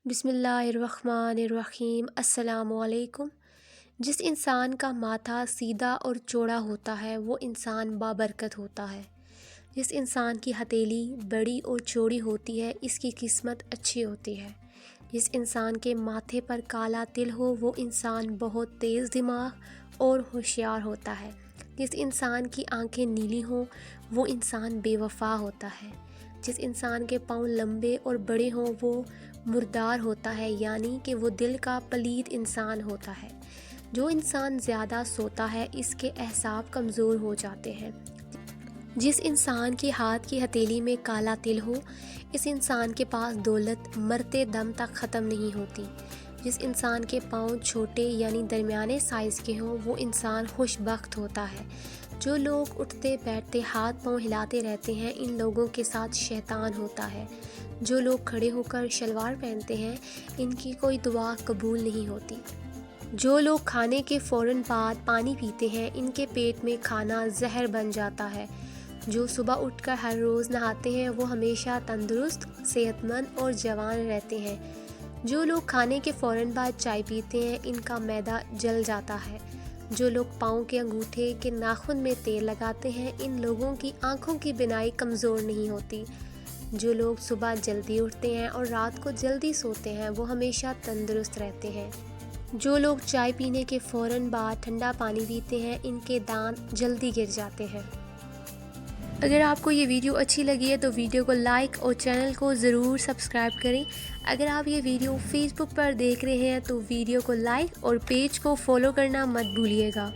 بسم اللہ الرحمن الرحیم۔ السلام علیکم۔ جس انسان کا ماتھا سیدھا اور چوڑا ہوتا ہے وہ انسان بابرکت ہوتا ہے۔ جس انسان کی ہتھیلی بڑی اور چوڑی ہوتی ہے اس کی قسمت اچھی ہوتی ہے۔ جس انسان کے ماتھے پر کالا تل ہو وہ انسان بہت تیز دماغ اور ہوشیار ہوتا ہے۔ جس انسان کی آنکھیں نیلی ہوں وہ انسان بے وفا ہوتا ہے۔ جس انسان کے پاؤں لمبے اور بڑے ہوں وہ مردار ہوتا ہے، یعنی کہ وہ دل کا پلید انسان ہوتا ہے۔ جو انسان زیادہ سوتا ہے اس کے اعصاب کمزور ہو جاتے ہیں۔ جس انسان کے ہاتھ کی ہتھیلی میں کالا تل ہو اس انسان کے پاس دولت مرتے دم تک ختم نہیں ہوتی۔ جس انسان کے پاؤں چھوٹے یعنی درمیانے سائز کے ہوں وہ انسان خوش بخت ہوتا ہے۔ جو لوگ اٹھتے بیٹھتے ہاتھ پاؤں ہلاتے رہتے ہیں ان لوگوں کے ساتھ شیطان ہوتا ہے۔ جو لوگ کھڑے ہو کر شلوار پہنتے ہیں ان کی کوئی دعا قبول نہیں ہوتی۔ جو لوگ کھانے کے فوراً بعد پانی پیتے ہیں ان کے پیٹ میں کھانا زہر بن جاتا ہے۔ جو صبح اٹھ کر ہر روز نہاتے ہیں وہ ہمیشہ تندرست، صحت مند اور جوان رہتے ہیں۔ جو لوگ کھانے کے فوراً بعد چائے پیتے ہیں ان کا معدہ جل جاتا ہے۔ جو لوگ پاؤں کے انگوٹھے کے ناخن میں تیل لگاتے ہیں ان لوگوں کی آنکھوں کی بینائی کمزور نہیں ہوتی۔ جو لوگ صبح جلدی اٹھتے ہیں اور رات کو جلدی سوتے ہیں وہ ہمیشہ تندرست رہتے ہیں۔ جو لوگ چائے پینے کے فوراً بعد ٹھنڈا پانی پیتے ہیں ان کے دانت جلدی گر جاتے ہیں۔ اگر آپ کو یہ ویڈیو اچھی لگی ہے تو ویڈیو کو لائک اور چینل کو ضرور سبسکرائب کریں۔ اگر آپ یہ ویڈیو فیس بک پر دیکھ رہے ہیں تو ویڈیو کو لائک اور پیج کو فالو کرنا مت بھولیے گا۔